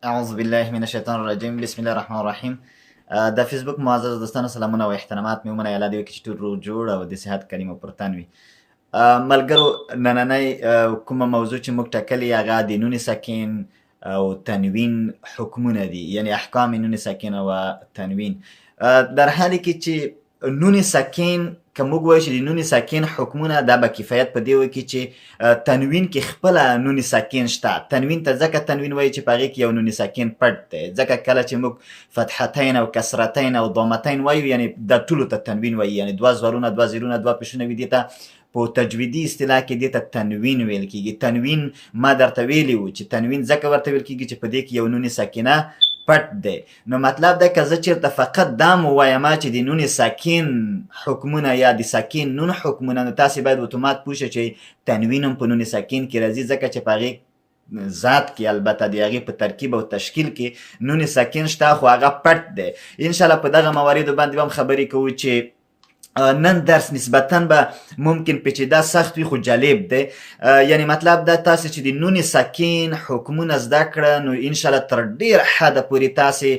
اعوذ بالله من الشیطان الرجیم. بسم الله الرحمن الرحیم. د فیسبوک معزز دوستانو سلامونه او احترامات مې ومنئ. الله دې وکړي چې ټول روغ جوړ او د صحت کریم او پرتن وي. ملګرو، نننۍ کومه موضوع چې موږ ټاکلې هغه د نون ساکن او تنوین حکمونه دي، یعنی احکام نون ساکن او تنوین. در حالی کې چې نون ساکن که موږ وایو چې د نون ساکن حکمونه دا به کفایت په دې وکړي چې تنوین کې خپله نون ساکن شته. تنوین ته ځکه تنوین وایي چې په هغې کې یو نون ساکن پټ دی، ځکه کله چې موږ فتحتین او کسرتین او ضمتین وایو یعنی دا ټولو ته تنوین وایي، یعنی دوه زورونه، دوه زیرونه، دوه پیشونه وي. دې ته په تجویدي اصطلاح کې دې ته تنوین ویل کېږي. تنوین ما درته ویلي وو چې تنوین ځکه ورته ویل کېږي چې په دې کې یو نون ساکنه پټ دی. نو مطلب دا که زه چېرته فقط دا مو وایمه چې د نون ساکن حکمونه یا د ساکن نون حکمونه، نو تاسې باید اتومات پوه شئ چې تنوین هم په نون ساکن کې راځي، ځکه چې په هغې ذات کې البته د هغې په ترکیب او تشکیل کې نون ساکن شته، خو هغه پټ دی. انشاءالله په دغه مواردو باندې به هم خبرې کوو چې نن درس نسبتاً به ممکن پیچیده سخت وي خو جالب دی. یعنی مطلب دا تاسې چې د نون ساکن حکمونه زده کړه، نو انشاءالله تر ډېر حده پورې تاسې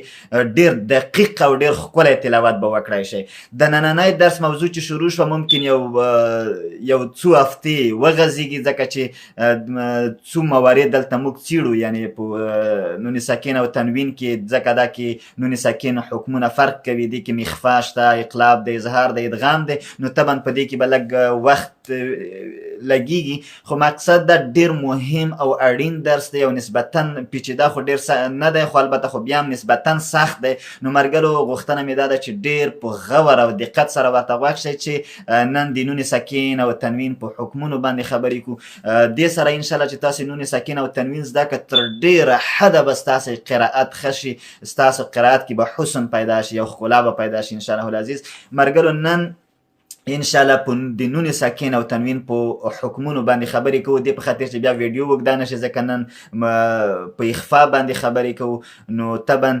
ډېر دقیق او ډېر ښکلی تلاوت به وکړی شئ. د نننی درس موضوع چې شروع شوه ممکن یو څو هفتې وغځېږي، ځکه چې څو موارد دلته موږ څیړو، یعنی په نون ساکن او تنوین کې، ځکه دا کې نون ساکن حکمونه فرق کوي. دې کې مخفا شته، اقلاب دی، اظهار دی، ادغام دی. نو طبعا په دې کې به لږ وخت لګیږي، خو مقصد دا ډېر مهم او اړین درس دی او نسبتا پیچیده خو ډېر نه دی، خو البته خو بیا هم نسبتا سخت دی. نو ملګرو، غوښتنه مې دا ده چې ډېر په غور او دقت سره ورته غوږ شئ چې نن د نون ساکن او تنوین په حکمونو باندې خبرې کوو. دې سره انشاءالله چې تاسې نون ساکن او تنوین زده کړه، تر ډېره حده به ستاسې قرائت ښه شي، ستاسو قرائت کې به حسن پیدا شي، یو ښکلا به پیدا شي انشاءالله العزیز. ملګرو، نن انشاءالله د نون ساکن او تنوین په حکمونو باندې خبرې کوو. دې په خاطر چې بیا ویډیو اوږده نه شي، ځکه نن په اخفا باندې خبرې کوو. نو طبعا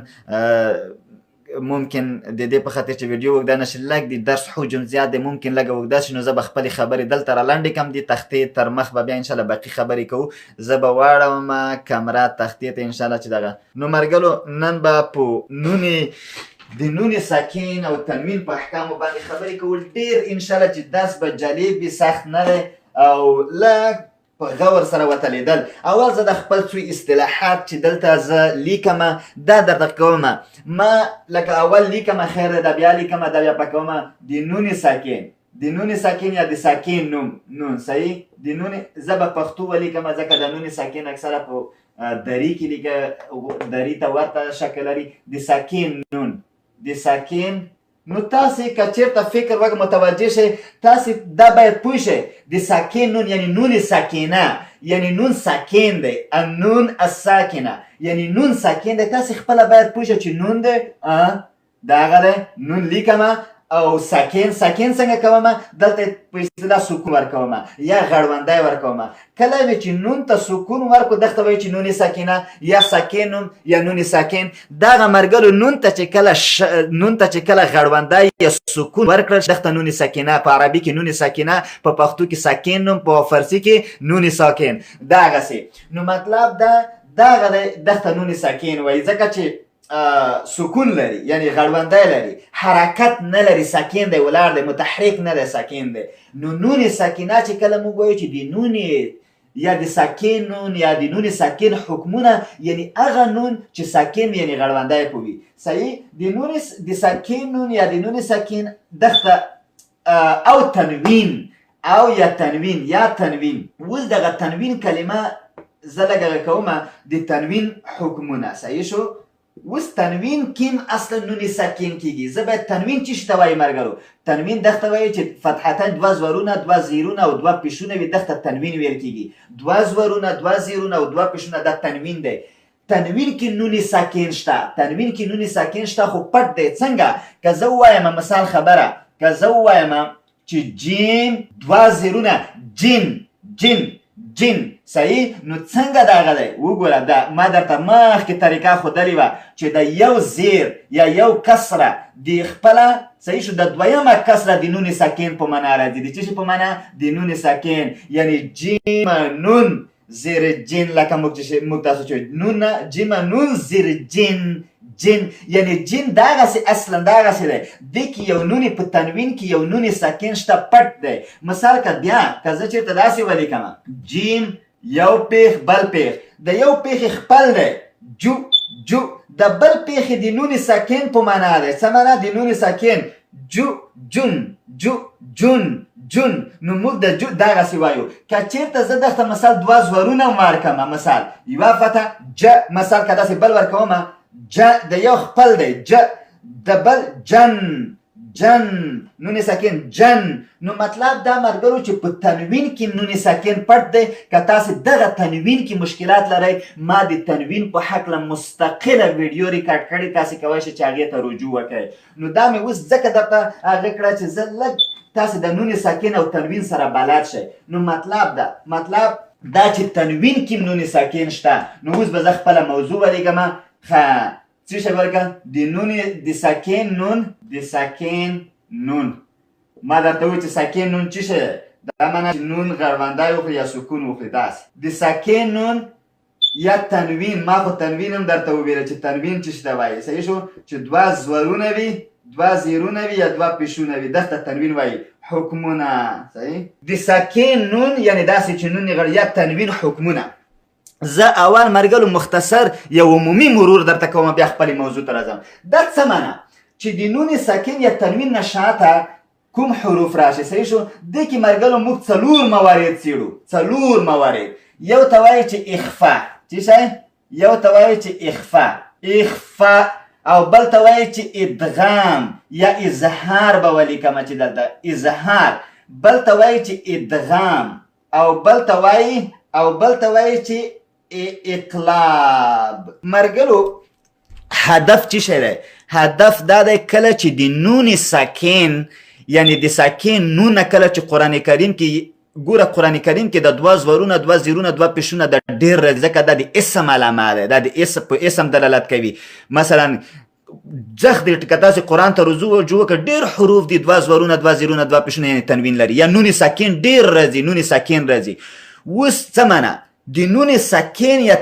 ممکن د دې په خاطر چې ویډیو اوږده نه شي، لږ د درس حجم زیات دی، ممکن لږ اوږده شي. نو زه به خپلې خبرې دلته را لنډې کړم، دې تختې تر مخ به بیا انشاءالله باقي خبرې کوو. زه به واړوم کامره تختې ته انشاءالله چې دغه. نو ملګرو، نن به په د نون ساکن او تنوین په احکامو باندې خبرې کول. ډېر انشاءالله چې درس به جالب وي، سخت نه دی او لږ په غور سره وتلیدل. اول زه د خپل څو اصطلاحات چې دلته زه لیکمه دا درته کومه. ما لکه اول لیکمه، خیر ده، بیا لیکمه، دا بیا پکومه د نون ساکن. د نون ساکن یا د ساکن نون صحیح. د نون زه به پښتو ولیکمه، ځکه د نون ساکن اکثره په دري کې لیکه، دري ته ورته شکل لري. د ساکن نون، د ساکن. نو تاسې که چېرته فکر وکړئ متوجه شئ، تاسې دا باید پوه شئ د ساکن نون یعنی نون ساکنه، یعنی نون ساکن دی، النون الساکنه یعنی نون ساکن دی. تاسې خپله باید پوه شئ چې نون دی، دا هغه دی، نون لیکمه. او ساکن څنګه کومه؟ دلته په اصطلاح سکون ورکومه یا غړوندی ورکومه. کله وی چې نون ته سکون ورکو، دغه ته وایي چې نون ساکنه یا ساکن نون یا نون ساکن. دغه ملګرو، نون ته چې کله غړوندی یا سکون ورکړل، دغه ته نون ساکنه. په عربي کې نون ساکنه، په پښتو کې ساکن نون، په فارسي کې نون ساکن. دغسې. نو مطلب دغه دی، دغه ته نون ساکن وایي، ځکه چې سکون لري، یعنی غړوندی لري، حرکت نه لري، ساکن دی، ولاړ دی، متحرک نه دی، ساکن دی. نو نون ساکنه چې کله موږ وایو چې د نون یا د ساکن نون یا د نون ساکن حکمونه، یعنی هغه نون چې ساکن یعنی غړوندی په وي، صحیح. د ساکن نون یا د نون ساکن دغه او تنوین او یا تنوین. اوس دغه تنوین کلمه زه لږ کومه، د تنوین حکمونه، صحیح شو. اوس تنوین کیم اصلا نون ساکن کیږي. زه باید تنوین چی شته وایي ملګرو؟ تنوین دغه ته وایي چې فتحتین، دوه زورونه، دوه زیرونه او دوه پیشونه وي، دغه ته تنوین ویل کیږي. دوه زورونه، دوه زیرونه او دوه پیشونه، دا تنوین دی. تنوین کې نون ساکن شته، خو پټ دی. څنګه؟ که زه ووایم مثال خبره، که زه ووایم چې جیم، دوه زیرونه، جن، صحیح. نو څنګه دغه دی؟ وګوره، دا ما درته مخکې طریقه ښودلې وه چې د یو زیر یا یو کسره د خپله، صحیح شو، د دویمه کسره د نون ساکن په معنا راځي. د څه شي په معنا؟ د نون ساکن، یعنی جیم نون زیر جین لکه موږ تاسو چې نون جیم نون زیر جین جن یعنی جن دغسې اصلا دغسې دی دې کې یو نون په تنوین کې یو نون ساکن شته پټ دی. مثال که بیا که زه چېرته داسې ولیکمه جیم یو پیښ بل پیښ د یو پیښې خپل دی جو جو د بل پیښې د نون ساکن په معنا دی. څه معنا د نون ساکن جو جون جو جون جون نو موږ د جو دغسې وایو. که چېرته زه دغته مثال دوه زورونه ورکمه مثال یوه فتحه ج مثال که داسې بل ورکومه ج د یو خپل دی ج د بل جن جن نون ساکن جن. نو مطلب دا مرګرو چې په تنوین کې نون ساکن پټ دی. که تاسې دغه تنوین کې مشکلات لرئ ما د تنوین په هکله مستقله ویډیو ریکارډ کړې تاسې کولی شئ چې هغې ته رجوع وکړئ. نو دا مې اوس ځکه درته هغه کړه چې زه لږ تاسې د نون ساکن او تنوین سره بلد شئ. نو مطلب دا چې تنوین کې نون ساکن شته. نو اوس به زه خپله موضوع ولیږمه. څه شی ورکړه د نون د ساکن نون د ساکن نون. ما درته وویل چې ساکن نون څه شی دی؟ دا معنا چې نون غړوندی وخوري یا سکون وخوري داسې. د ساکن نون یا تنوین ما خو تنوین هم درته وویله چې تنوین څه شي ته وایي. صحیح شو چې دوه زورونه وي دوه زیرونه وي یا دوه پیشونه وي دغته تنوین وایي حکمونه. صحیح د ساکن نون یعنی داسې چې نون یې یا تنوین حکمونه. زه اول مرګلو مختصر یو عمومي مرور درته کوم بیا خپلې موضوع ته راځم. دا څه معنا چې د نون ساکن یا تنوین نه شاته کوم حروف راشي. صحیح شو دې کې مرګلو موږ څلور موارد څېړو. څلور موارد. یو ته وایي چې اخفا څه شی یو ته وایي چې اخفا او بل ته وایي چې ادغام یا اظهار به ولیکمه چې دلته اظهار. بل ته وایي چې ادغام او بل ته وایي چې اقلاب. مرګلو هدف څه شی دی؟ هدف دا دی کله چې د نون ساکن یعنی د ساکن نون کله چې قرآن کریم کې ګوره قرآن کریم کې د دوه زورونه دوه زیرونه دوه پیشونه د ډېر راځي ځکه دا د اسم علامه ده. دا د په اسم دلالت کوي. مثلا ځخ دې که تاسې قرآن ته رجوع وکړه ډېر حروف دي دوه زورونه دوه زیرونه دوه پیشونه یعنې تنوین لري یا نون ساکن ډېر راځي نون ساکن راځي. اوس څه معنا د نون ساکن یا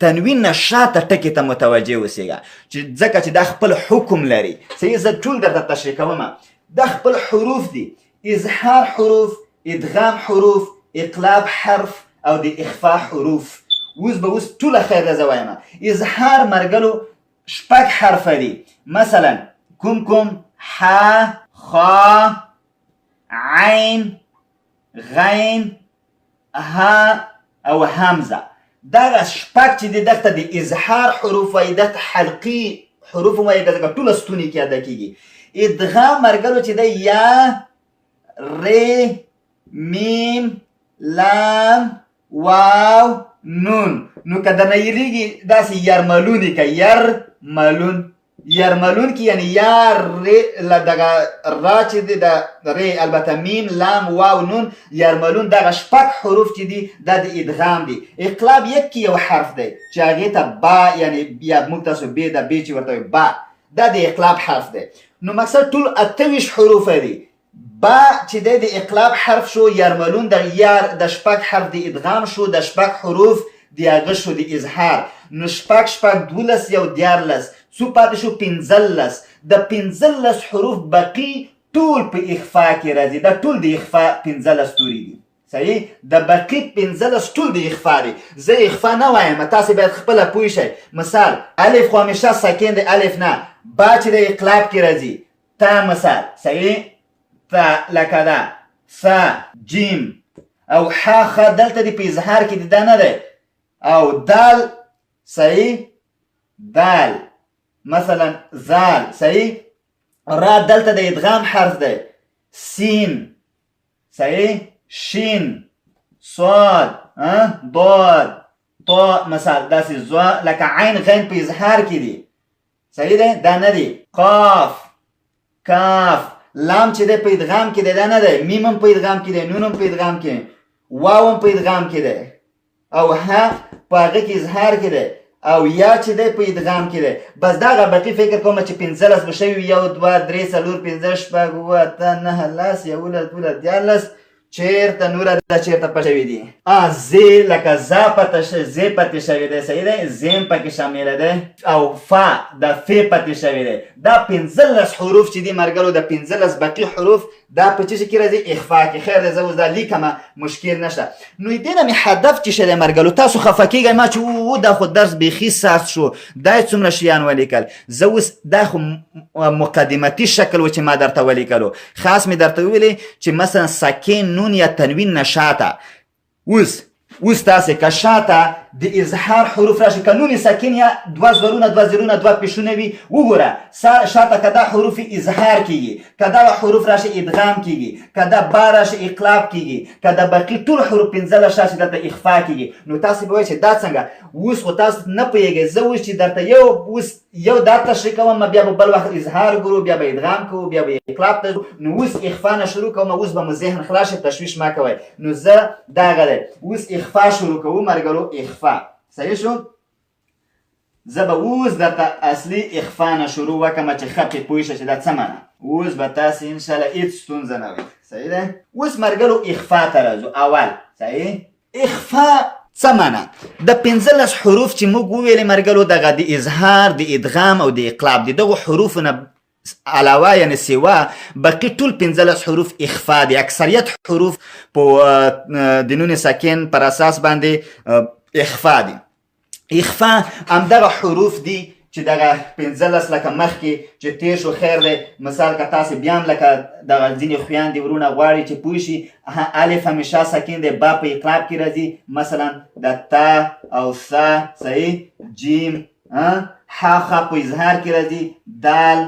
تنوین نه شاته ټکي ته متوجه اوسېږه چې ځکه چې دا خپل حکم لري. صحیح زه ټول درته تشریح کومه. دا خپل حروف دي. اظهار حروف ادغام حروف اقلاب حرف او د اخفاء حروف. اوس ټوله خیر زه وایم. اظهار مرګلو شپږ حرفه دي. مثلا کوم ح خا عین غین ها او همزه. دغه شپږ چې دي دغته د اظهار حروف وایي دغته حلقي حروف هم وایي ځکه ټوله ستوني کې ادا کېږي. ادغام مرګلو چې دی یا ر میم لام واو نون. نو که درنه یریږي داسې یرملون یې که یرملون کې یعنی یا دغه را چې دی د ر البته میم لام واو نون یرملون دغه شپږ حروف چې دي دا د ادغام دي. اقلاب یک کې یو حرف دی چې هغې ته با یعنی یا موږ تاسو بې د بې چې ورته وایي با دا د اقلاب حرف دی. نو مقصد ټول 28 حروف دي. با چې د اقلاب حرف شو یرملون د شپږ حرف د ادغام شو د شپږ حروف د هغه شو د اظهار. نو شپږ 12 یو 14 څو پاتې شو 15. د 15 حروف بقي ټول په اخفا کې راځي. دا ټول د اخفا 15 توري دي. صحیح د بقي 15 ټول د اخفا دي. زه اخفا نه وایم تاسې باید خپله پوه شئ. مثال الف خو همیشه ساکن دی الف نه. با چې د اقلاب کې راځي تا مثال صحیح تا لکه دا ثا جیم او ح خ دلته دی په اظهار کې دا نه دی. او دال صحیح دال مثلا زال صحیح. را دلته د ادغام حرف دی. سین صحیح شین صاد ضاد طا مثال داسې زوا لکه عین غین په اظهار کې دی. صحیح دی دا نه دی. قاف کاف لام چې دی په ادغام کې دی دا نه دی. میم هم په ادغام کې دی نون هم په ادغام کې واو هم په ادغام کې دی او ها په هغه کې اظهار کې دی او یا چې دی په ادغام کې دی. بس دغه بقي فکر کوم چې 15 به شوي 1 2 3 4 5 6 7 8 9 10 11 12 13 چیرته نوره دا چیرته پټ شوي دي زی لکه زی پټې شوی دی صحیح دی زیم پکې شامله دی او فا د فی پټې شوی دی دا 15 حروف چې دي مرګرو د 15 باقي حروف دا په څه کې راځي اخفا کې خیر دی زه اوس دا لیکمه مشکل نشته نو دې نه مې هدف چې شه دی مرګرو تاسو خفه کېږئ ما چې دا خو درس بیخي سخت شو دا یې څومره شیان ولیکل زه اوس دا خو مقدمتي شکل و چې ما درته ولیکلو خاص مې درته وویلې چې مثلا ساکن نون یا تنوین نه شاته اوس تاسې که شاته د اظهار حروف راشي که نون ساکن یا دوه زرونه دوه پیشونه وي وګوره شاته که دا حروف اظهار کیږي که دا حروف راشي ادغام کیږي که دا با راشي اقلاب کیږي که دا باقي ټول حروف 15 راشي دلته اخفا کیږي نو تاسې به وایئ چې دا څنګه اوس خو تاسو نه پوهېږئ زه اوس چې درته یو دا تشریح کوم بیا به بل وخت اظهار ګورو بیا به ادغام کوو بیا به اقلاب ته نو اوس اخفا نه شروع کوم اوس به مو ذهن خلاص شي تشویش مه کوئ نو زه دغه دی اوس اخفا شروع کوو مرګرو اخفا صحیح شو زه به اوس درته اصلي اخفا نه شروع وکړم چې ښه پرې پوه شه چې دا څه معنی اوس به تاسې انشاءالله هېڅ ستونزه نه وي صحیح دی اوس مرګرو اخفا ته راځو اول صحیح اخفا څه معنی د 15 حروف چې موږ وویلې مرګرو دغه د اظهار د ادغام او د اقلاب د دغو حروفو نه علاوه یعنی سوا باقي ټول 15 حروف اخفا دي اکثریت حروف په د نون ساکن پر اساس باندې اخفا دي اخفا همدغه حروف دي چې دغه 15 لکه مخکې چې تیر شو خیر دی مثال که تاسې بیا هم لکه دغه ځینې خویندې ورونه غواړي چې پوه شي الف همیشه ساکن دی با په اقلاب کې راځي مثلا د تا او سا صحیح جیم ح خ په اظهار کې راځي دال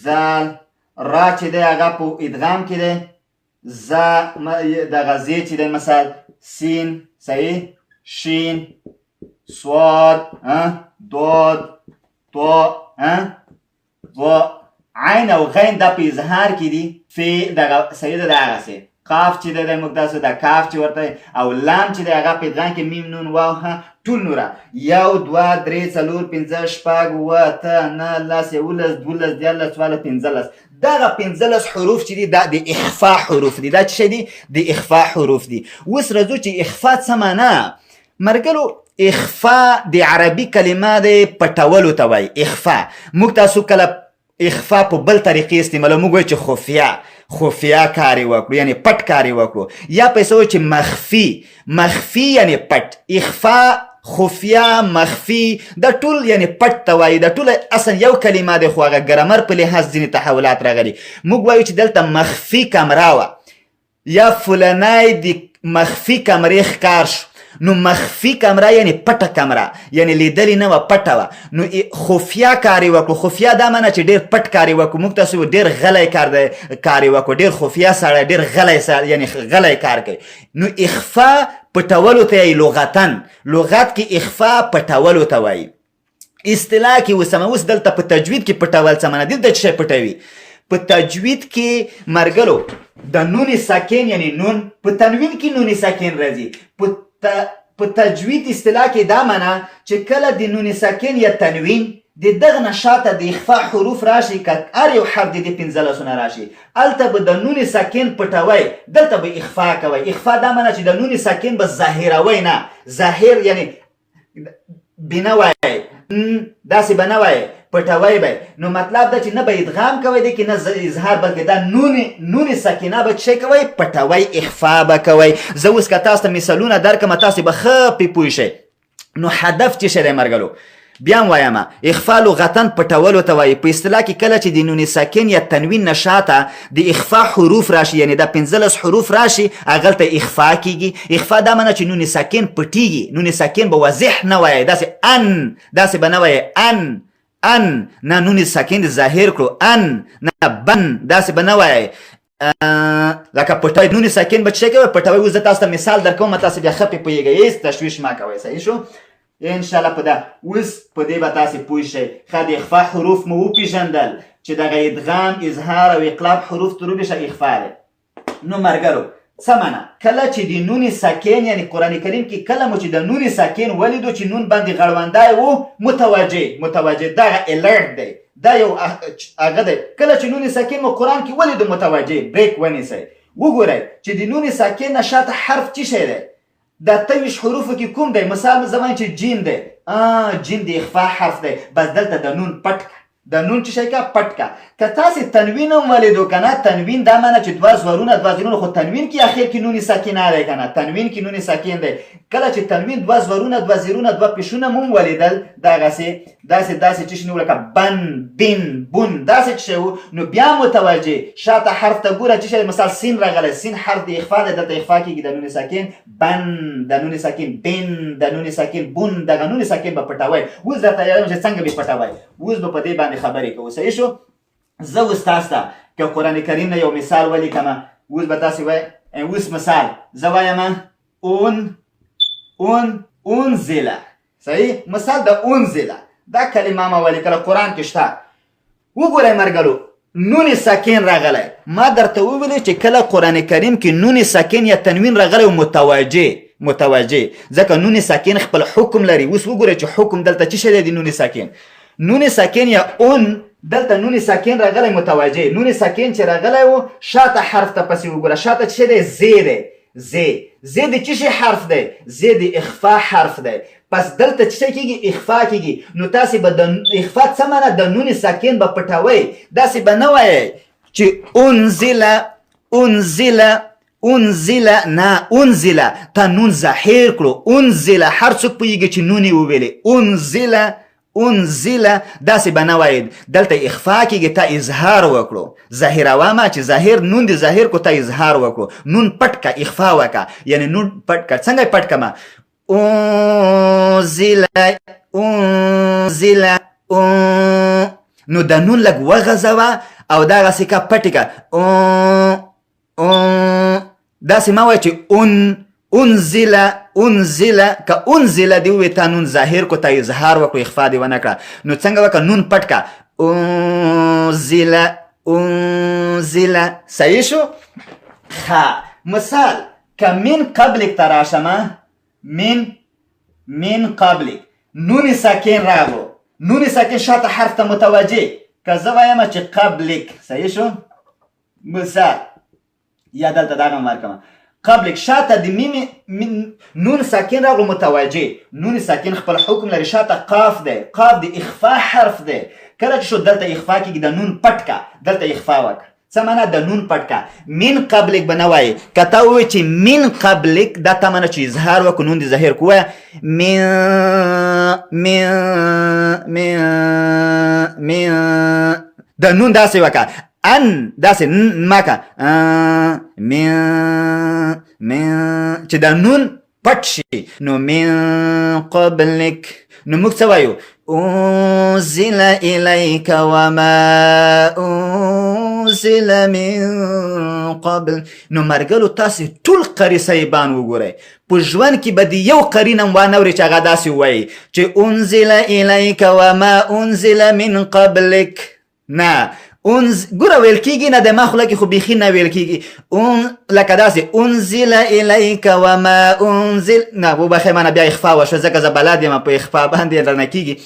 زال را چې دی هغه په ادغام کې دی دغه زی چې دی مثال سین صحیح شین صاد داد تو عین او غین دا په اظهار کې دي فی دغه صحیح ده دغسې قاف چې دی موږ داسې دا کاف چې ورته او لام چې دی هغه په ادغام کې میم نون واو ټول نوره 1 2 3 4 5 6 7 8 9 10 11 12 13 14 15 دغه 15 حروف چې دي دا د اخفا حروف دي دا څه دي د اخفا حروف دي اوس راځو چې اخفا څه معنی مرګلو اخفا د عربي کلمه د پټولو ته وایي اخفا موږ تاسو کله اخفا په بل طریقې استعمالو موږ وایو چې خفیا کار یې وکړو یعنی پټ کار یې وکړو یا په څه وایو چې مخفي یعنی پټ اخفا خفیا مخفي دا ټول یعنی پټ ته وایي دا ټول اصلا یو کلمه دی خو هغه ګرامر په لحاظ ځینې تحولات راغلي موږ وایو چې دلته مخفي کمره وه یا فلانی د مخفي کمرې ښکار شو نو مخفي کمره یعنی پټه کمره یعنی لیدلې نه وه پټه وه نو خفیا کار یې وکړو خفیا دا معنی چې ډېر پټ کار یې وکړو موږ تاسو ډېر غلی کار یې وکړو ډېر خفیا سړی ډېر غلی یعنی غلی کار کوي نو اخفا پټولو ته یې لغت کې اخفا پټولو ته وایي اصطلاح کې اوس دلته په تجوید کې پټول څه معنی دلته څه شی پټوي په تجوید کې مرګلو د نون ساکن یعنی نون په تنوین کې نون ساکن راځي په تجوید اصطلاح کې دا معنی چې کله د نون ساکن یا تنوین د دغه نه شاته د اخفا حروف راشي که هر یو حرف د 15 نه راشي هلته به د نون ساکن پټوئ دلته به اخفا کوئ اخفا دا معنی چې د نون ساکن به ظاهروئ نه ظاهر یعنی بنه وایئ داسې به نه وایئ پټوی به نو مطلب دا چې نه به ادغام کوئ دی کې نه اظهار بلکې دا نون سکینه به څه کوئ پټوی اخفا به کوئ زه اوس که تاسو ته مثالونه درکړم تاسې به ښه پې پوه شئ نو هدف څه شی دی مرګلو بیا هم وایم اخفا لغتن پټولو ته وایي په اصطلاح کې کله چې د نون ساکن یا تنوین نه شاته د اخفا حروف راشي یعنی دا 15 حروف راشي هغلته اخفا کیږي اخفا دا معنی چې نون ساکن پټیږي نون ساکن به واضح نه وایي داسې به نه وایي ان نه نون ساکن ظاهر کړو ان نه بن داسې به نه وایي لکه پټوي نون ساکن به څه کوي پټوي اوس زه تاسو ته مثال درکوم تاسو بیا ښه پې پوهېږئ هېڅ تشویش مه کوئ صحیح شو انشاءالله په دا اوس په دې به تاسې پوه شئ ښه د اخفا حروف مو وپېژندل چې دغه ادغام اظهار او اقلاب حروف ته وپېژه اخفا دی نو مرګرو څه معنی کله چې د نون ساکن یعنی قرآن کریم کې کله مو چې د نون ساکن ولیدو چې نون باندې غړوندی و متوجه دغه الرټ دی دا یو هغه دی کله چې نون ساکن مو قرآن کې ولیدو متوجه بریک ونیسئ وګورئ چې د نون ساکن نه شاته حرف څه شی دی؟ د 23 حروفو کې کوم دی؟ مثال زمان چې جیم دی، جیم د اخفا حرف دی، بس دلته د نون پټ د نون چې شي کا پټ کا. که تاسو تنوین هم ولیدو کنه، تنوین دا معنی چې دوه زورونه خو تنوین کې اخر کې نون ساکنه دی کنه، تنوین کې نون ساکن دی. کله چې تنوین دوه زورونه دوه پیشونه مون ولیدل داسې چې شنو لکه بن بن بن داسې چې وو، نو بیا متوجه شاته حرف ته ګوره چې شي مثال سین راغلی، سین حرف د اخفا دی، دلته اخفا کېږي د نون ساکن، بن د نون ساکن، بن د نون ساکن، بن دغه نون ساکن به پټوي. اوس درته یادوم چې څنګه به پټوي. اوس به په دې باندې خبرې کوو. صحیح شو؟ زه اوس تاسو ته که قرآن کریم نه یو مثال ولیکمه، اوس به تاسې وایئ. اوس مثال زه وایم انزله. صحیح؟ مثال د انزله دا کلمه ما ولیکله، قرآن کې شته. وګورئ مرګلو، نون ساکن راغلی. ما درته وویلې چې کله قرآن کریم کې نون ساکن یا تنوین راغلی متوجه ځکه نون ساکن خپل حکم لري. اوس وګورئ چې حکم دلته څه شی دی د نون ساکن؟ نون ساکن یا دلته نون ساکن راغلی متوجه. نون ساکن چې راغلی و شاته حرف ته پسې وګوره، شاته څه دی؟ زی دی. زی د څه شي حرف دی؟ زی د اخفا حرف دی. پس دلته څه کېږي؟ اخفا کېږي. نو تاسې به د اخفا څه معنی؟ د نون ساکن به پټوئ. داسې به نه وایئ چې انزله نه، انزله تا نون ظاهر کړو. انزله هر څوک پوهېږي چې نون یې وویلې. انزله داسې به نه وایې، دلته اخفا کېږي، تا اظهار وکړو. ظاهروه ما چې ظاهر نون دې ظاهر کو، تا اظهار وکړو. نون پټ کا، اخفا وکړه، یعنی نون پټ کا. څنګه پټ کما؟ انزله نو د نون لږ وغځوه او دغسې کا پټې کا. داسې ما وایه چې انزله که انزله دی ووی تا نون ظاهر کو، تا اظهار وکړو، اخفا دی ونه کړه. نو څنګه وکړه؟ نون پټ کا. انزله. صحیح شو؟ ښه. مثال که من قبلک ته راشمه، من قبلک نون ساکن راغلو، نون ساکن شاته حرف ته متوجه. که زه وایم چې قبلک، صحیح شو؟ مثال یا دلته دغه ورکړم، قبلک شاته د نون ساکن راغلو متوجه. نون ساکن خپل حکم لري، شاته قاف دی، قاف د اخفا حرف دی. کله چې شو دلته اخفا کېږي، د نون پټ کا، دلته اخفا وکړه. څه معنا؟ د نون پټ کا. من قبلک به نه وایې. که تا ووایې چې من قبلک، دا تا معنا چې اظهار وکړو، نون دې ظاهر کړو. وایه من د نون داسې وکړه، داسې مکه چې د نون پټ شي. نو من قبلک، نو موږ څه وایو؟ انزل الیک وما انزل من قبل. نو مرګلو تاسې ټول قري صاحبان وګورئ، په ژوند کې به د یو قري نه وانورئ چې هغه داسې وایي چې انزل الیک وما انزل من قبلک. نه، ګوره ویل کېږي نه، د ما خوله کې خو بیخي نه ویل کېږي. لکه داسې انزل الیک وما انزل، نه وبخښئ ما نه بیا اخفا وشوه ځکه زه بلد یم په اخفا باندې درنه کېږي.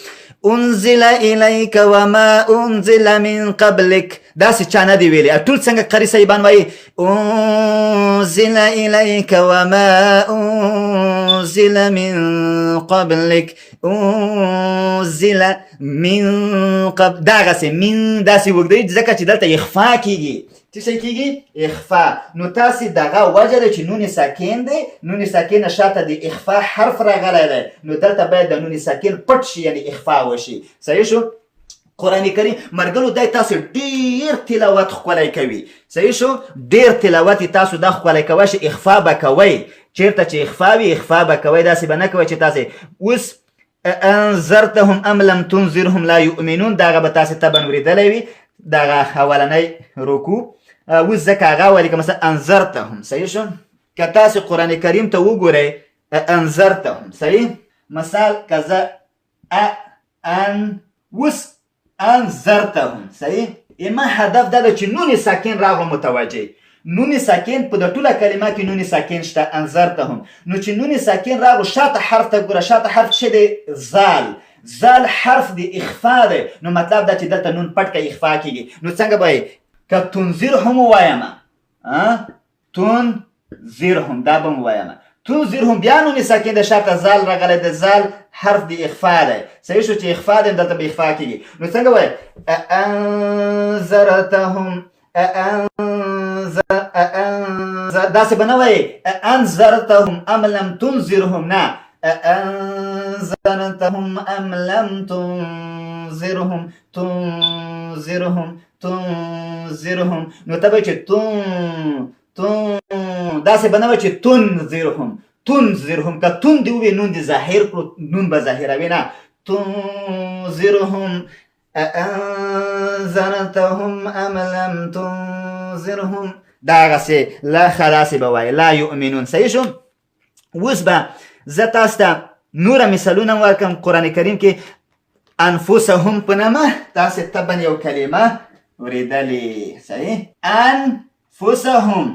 انزل الیک وما انزل من قبلک، داسې چا نه دی ویلي. ټول څنګه قري صاحبان وایي انزل الیک وما انزل من قبلک، انزل من قبل، دغسې من داسې وږدوي ځکه چې دلته اخفا کېږي. څه شی کېږي؟ اخفا. نو تاسې دغه وجه ده چې نون ساکن دی، نون ساکن شاته د اخفا حرف راغلی دی، نو دلته باید د نون ساکن پټ شي، یعنی اخفا وشي. صحیح شو؟ قرآن کریم مرګلو دی تاسو ډیر تلاوت ښکلی کوي. صحیح شو؟ ډیر تلاوت تاسو دا ښکلی کوی چې اخفا به کوئ. چېرته چې اخفا وي، اخفا به کوئ. داسې به نه کوئ چې تاسې اوس انذرتهم ام لم تنذرهم لا یؤمنون، دغه به تاسې طبعا اورېدلی وي، دغه اولنی رکوع. اوس ځکه هغه ولیکه مثلا انذرتهم. صحیح شو؟ که تاسې قرآن کریم ته وګورئ انذرتهم، صحیح؟ مثال که زه اوس انذرتهم، صحیح؟ ما هدف دا ده چې نون ساکن راغلو متوجه. نون ساکن په د ټوله کلمه کې نون ساکن شته، انذرتهم. نو چې نون ساکن راغلو شاته حرف ته ګوره، شاته حرف څه دی؟ زال حرف دی، اخفا دی. نو مطلب دا چې دلته نون پټ که اخفا کېږي. نو څنګه به که تنذرهم ووایم، تنذرهم دا به م ووایم تنذرهم بیا نون ساکن د شاته زال راغلی د زال حرف د اخفا دی صحیح شو چې اخفا دی دلته به اخفا کېږي نو څنګه وایي انذرتهم داسې به نه وایي انذرتهم ام لم تنذرهم نه انذرتهم ام لم تنذرهم تنذرهم نو ته به چې داسې به نه وایي چې تنذرهم که تون دې ووایي نون دې ظاهر کړو نون به ظاهروي نه تنذرهم انذرتهم ام لم تنذرهم دغسې لا خلاصې به وایي لا یؤمنون صحیح شو اوس به زه تاسو ته نوره مثالونه ورکړم قرآن کریم کې انفسهم په نامه تاسې طبعا یو کلمه اورېدلې صحیح انفسهم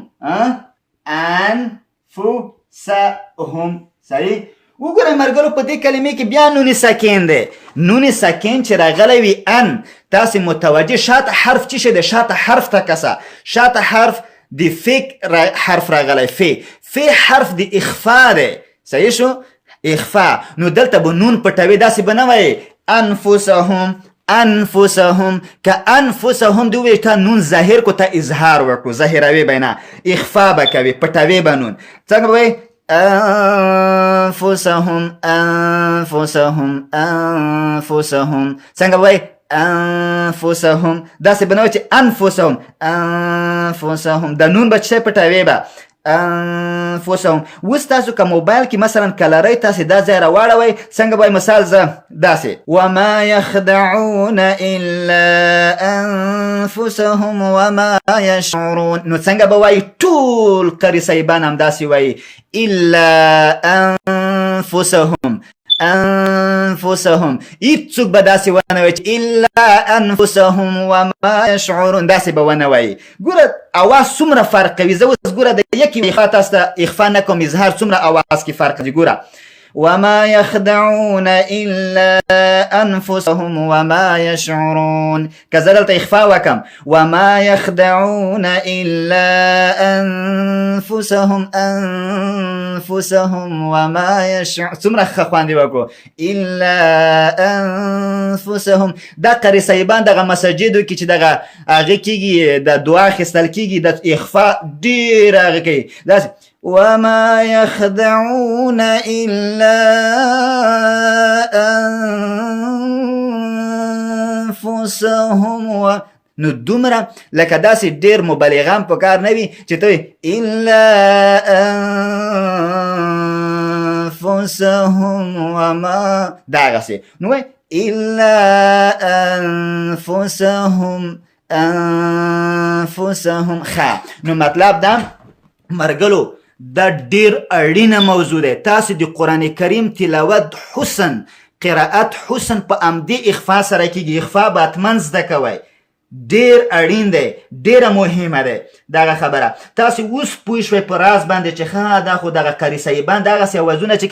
انفسهم صحیح وګورئ ملګرو په دې کلمې کې بیا نون ساکن دی نون ساکن چې راغلی وي ان تاسې متوجه شاته حرف چی شه دی شاته حرف ته کسه شاته حرف د فیک حرف راغلی فی حرف د اخفا دی صحیح شو اخفا نو دلته به نون پټوي داسې به نه وایي انفسهم که انفسهم دی ووایي تا نون ظاهر کو تا اظهار وکړو ظاهروي به نه اخفا به کوي پټوي به نون څنګه به وایي انفسهم څنګه به وایي انفسهم داسې به نه وایي چې انفسهم د نون به چې پټوي به انفسهم اوس تاسو که موبایل کې مثلا کلرۍ تاسې دا ځای راواړوئ څنګه به مثال زه داسې وما یخدعون الا انفسهم وما یشعرون نو څنګه به وایي ټول قري صیبان هم داسې وایي الا انفسهم هیڅوک به داسې ونه وایي چې الا انفسهم وما یشعرون داسې به ونه وایي ګوره اواز څومره فرق کوي زه اوس ګوره د یکې اخفا تاسو ته اخفا نه کوم اظهار څومره اواز کې فرق دی ګوره وما يخدعون إلا أنفسهم وما يشعرون كذلك إخفاء وكم وما يخدعون إلا أنفسهم وما يشعرون ثم خخوان دي وكو إلا أنفسهم دا قري سيبان دا مساجدو كي دا آغي كيگي دا دعا خستل كيگي دا إخفاء دير آغي كي وما يخدعون إلا أنفسهم نو دومره لکه داسې ډېر مبالغان په کار نه وي چې ته الا انفسهم وما دغسې نو وایي الا انفسهم ښه نو مطلب دا مرګلو دا ډیر اړینه موضوع ده تاسو د قران کریم تلاوت حسن قرائت حسن په امدی اخفا سره کیږي اخفا باتمن زده کوي ډیر اړین ده ډیره مهمه ده دغه خبره تاسو اوس پوه شئ په راز باندې چې ښه دا خو دغه قاری صاحبان دغه څه وزونه چې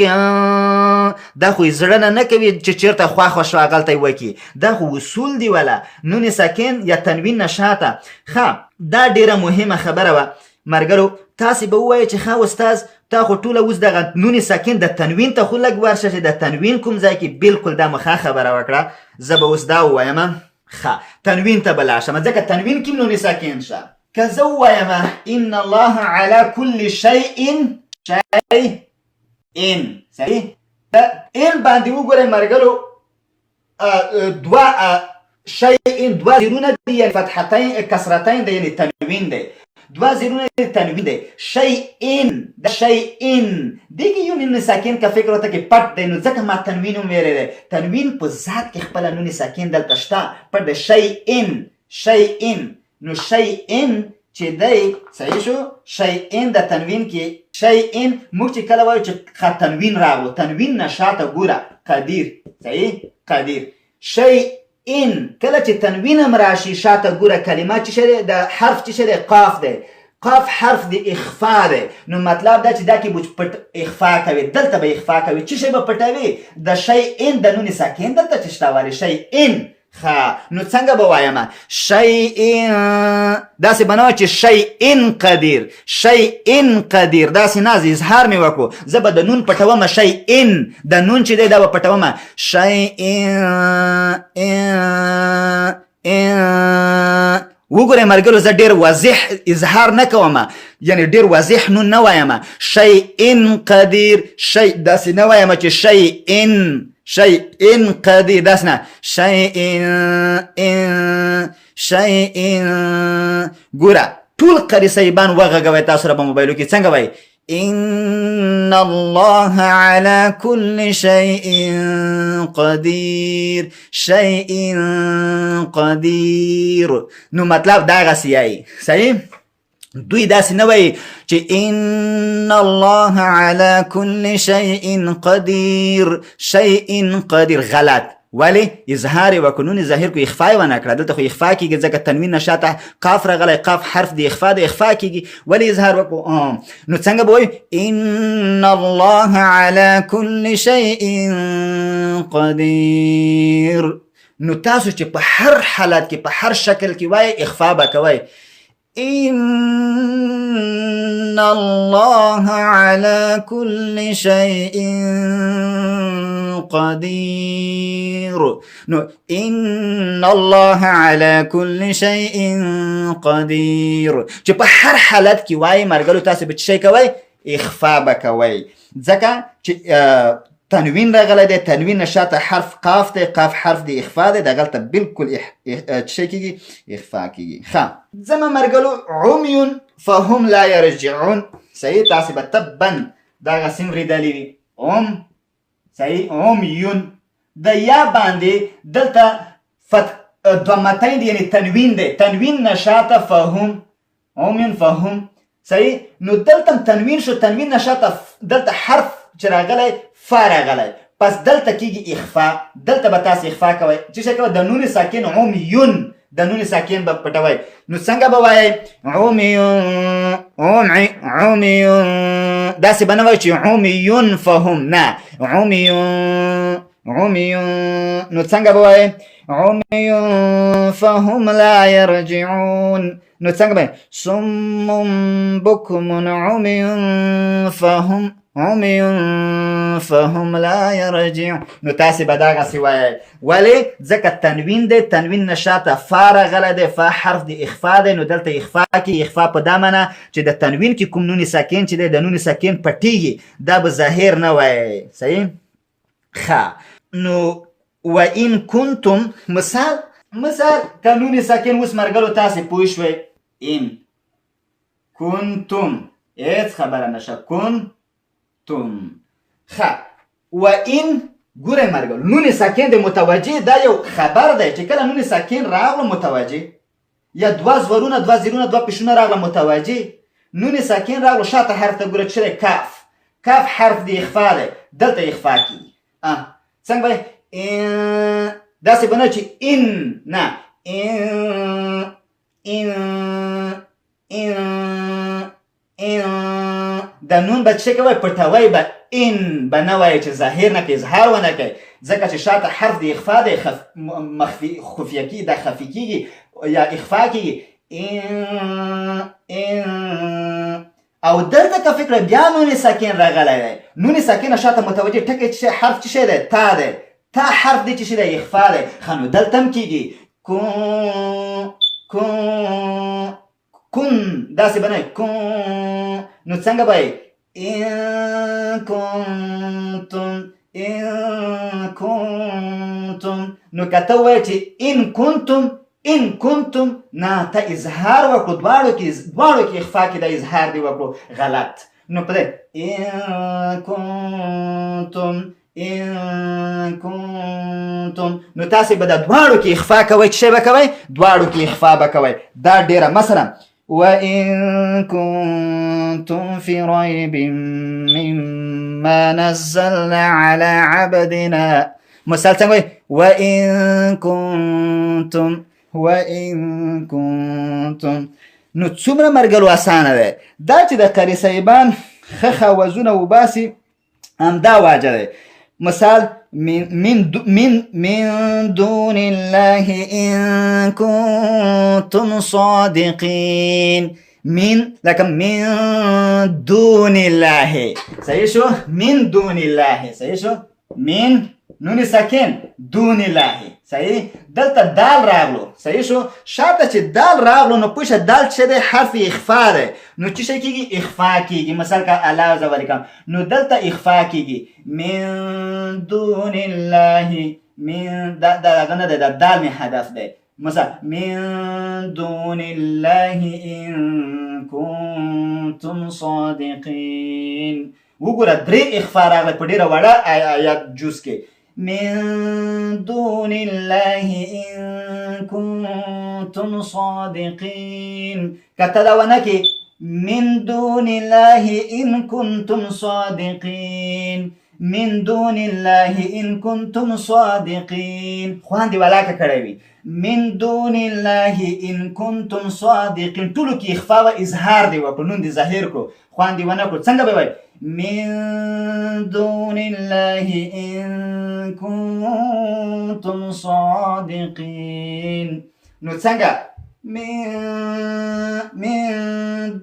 دا خو زړه نه کوي چې چیرته خوا شاغلته وکی دا خو اصول دی ولا نون ساکن یا تنوین نشاته ښه دا ډیره مهمه خبره و مرګرو تاسو به وایي چې ښه استاد تا خو ټوله اوس دغه نون ساکن د تنوین ته خو لږ ورشه چې د تنوین کوم ځای کې بالکل دا مخه خبره وکړه زه به اوس دا ووایم ښه تنوین ته به لاړ شم ځکه تنوین کې نون ساکن شه که زه ووایم ان الله على كل شيء صحیح ان باندې وګورئ مرګرو دوه زیرونه دي یعنې فتحتین کسرتین دی یعنې تنوین دی دوه زیرونه تنوین دی شیئن دا شیئن دیگه یو نون ساکن که فکر راته کې پټ دی نو ځکه ما تنوین هم ویلی دی تنوین په ذات کې خپله نون ساکن دلته شته پټ دی شیئن نو شیئن چې دی صحیح شو شیئن د تنوین کې شیئن موږ چې کله وایو چې تنوین راغلو تنوین نه شاته ګوره قدیر صحیح قدیر شیئن کله چې تنوین هم راشي شاته ګوره کلمه چې شده د حرف چې شده قاف دی قاف حرف د اخفا دی نو مطلب دا چې دا کې به پټ اخفا کوي دلته به اخفا کوي چې شی به پټوي د شیئن د نون ساکن دلته چې شته والی نو څنګه به وایم شیء داسې بنوه چې شیء قدیر شیء قدیر داسې نه اظهار مې وکړو زه به د نون پټومه شیء د نون چې دی دا به پټومه شیء وګورئ ملګرو زه ډېر واضح اظهار نه کوم یعنی ډېر واضح نون نه وایم شیء قدیر شی داسې نه وایم چې شیء قدیر داسې نه شیء ګوره ټول قاري صاحبان وغږوئ تاسو را په موبایلو کې څنګه وایي إن الله على كل شيء قدير قدير نو مطلب دا غسیای صحیح دوی داسې نه وایي چې ان الله على كل شيء قدير غلط ولی اظهار وکنون ظاهر کو اخفا ونه کړه دلته خو اخفا کیږي ځکه تنوین نشاته قاف راغلی قاف حرف دی اخفا د اخفا کیږي ولی اظهار وکړو نو څنګه به وایي ان الله على كل شيء قدير نو تاسو چې په هر حالت کې په هر شکل کې وایي اخفا به کوئ إن الله على كل شيء قدير نو إن الله على كل شيء قدير چې په هر حالت کې وایي مرګلو تاسو به شي کوي اخفا به کوي ځکه چې تنوین راغلی دی تنوین نشاته حرف قاف دی قاف حرف دی اخفا دی دغلته بالکل چی کیږي اخفا کیږي زما مرګلو عمي فهم لا يرجعون صحیح تاسو به تبا دغه سیم ریدلی وي صحیح عمي د یا باندې دلته ضمتین دی یعنی تنوین دی تنوین نشاته فهم عمي فهم صحیح نو دلته تنوین شو تنوین نشاته دلته حرف چې راغلی فا راغلی پس دلته کیږي اخفا دلته به تاسو اخفا کوئ چې څه کوئ د نون ساکن عمیون د نون ساکن به پټوئ نو څنګه به وایئ عمیون داسې به نه وایئ چې عمیون فهم نه عمیون نو څنګه به وایئ عمیون فهم لا يرجعون نو څنګه به صم بکم عمیون فهم لا يرجع نو تاسو به دغسې وایئ ولې ځکه تنوین دی تنوین نشاته فا راغلی دی فا حرف د اخفا دی نو دلته اخفا کې اخفا په دا معنه چې د تنوین کې کوم نون ساکن چې دی د نون ساکن پټیږي دا به ظاهر نه وایي صحیح نو وان کنتم مثال که نون ساکن اوس مرګلو تاسې پوه شوئ ان کنتم هیڅ خبره نشه و این ګوره مرګل نون ساکن د متوجه دا یو خبر دی چې کله نون ساکن راغله متوجه یا دوه زورونه دوه زیرونه دوه پیشونه راغله متوجه نون ساکن راغله شاته حرف ته ګوره چې کاف حرف دی اخفا دی دلته اخفا کیږي څنګه به داسې به نه چې ان نه ان د نون به څه کوئ پټوئ به ان به نه وایئ چې ظاهر نه کوي اظهار ونه کوي ځکه چې شاته حرف د اخفا دی خفیه کیږي دا خفي کیږي یا اخفا کیږي او دلته که فکر بیا نون ساکن راغلی دی نون ساکن شاته متوجه ټکی چې حرف څه دی تا دی تا حرف دی چې دی اخفا دی نو دلته هم کیږي کن داسې به نه نو څنګه به ان کنتم نو که ته ووایې چې ان کنتم نه ته اظهار وکړو دواړو کې اخفا کې د اظهار دی وکړو غلط نو په دې ان کنتم نو تاسې به د دواړو کې اخفا کوئ چې شی به کوئ دواړو کې اخفا به کوئ دا ډېره مثلا وإن كنتم في ريب مما نزلنا على عبدنا مثال څنګه وإن كنتم نو څومره مرګلو اسانه ده دا چې د قاری صاحبان خخه وزونه وباسي همدا واجه ده مثال من دون الله إن كنتم صادقين. لكن من دون الله صحیح شو. من دون الله صحیح شو. من نون ساکن دون الله صحیح. دلته دال راغلو صحیح شو. شاته چې دال راغلو نو پوشه دال چې د حرف اخفا ده نو څه شي کیږي؟ اخفا کیږي. مثلا کا الله زوالکم نو دلته اخفا کیږي. من دون الله من دا غنه د دال می هدف ده. مثلا من دون الله إن كنتم صادقين. وګوره درې اخفا راغله په ډیره وړه آیات جوز کې. من دون الله إن كنتم صادقين. کته دا ونه کې من دون الله إن كنتم صادقين. من دون الله إن كنتم صادقين. خوان دی ولاکه کړی وي. من دون الله إن كنتم صادقين. ټولو کې اخفا و اظهار دی و په نون دی ظاهر کړو. خوان دی ونه کړو. څنګه به وایي؟ من دون الله إن كنتم صادقين. نو څنګه؟ من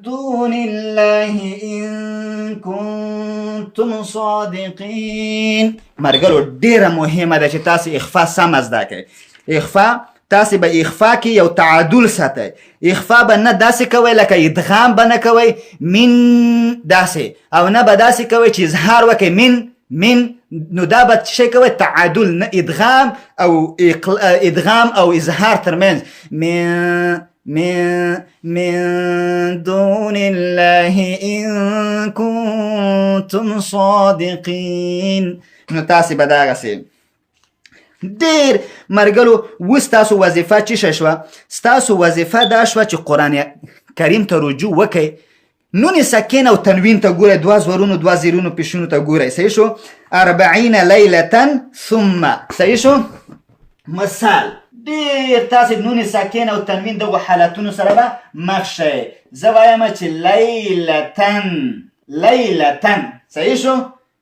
دون الله إن كنتم صادقين. مرګلو ډیره مهمه ده چې تاسو اخفا سم زده کړئ. اخفا تاسو به اخفا کې یو تعادل ساتئ. اخفا به نه داسې کوئ لکه ادغام به نه کوئ من داسې، او نه به داسې کوئ چې اظهار وکئ من نو دا به څه کوئ؟ تعادل، نه ادغام او اظهار ترمنځ. من دون الله إن كنتم صادقين. نو تاسو به دغسې ډېر مرګلو. اوس تاسو وظیفه څه شوه؟ ستاسو وظیفه دا شوه چې قرآن کریم ته رجوع وکئ. نون سکین او تنوین ته ګورئ، دوه زورونو دوه زیرونو پیشونو ته ګورئ. صحیح شو. 40 لیلة ثم. صحیح شو. مثال ډېر تاسو نون سکین او تنوین دغو حالتونو سره به مخ شئ. زه وایم چې لیلتن. صحیح شو.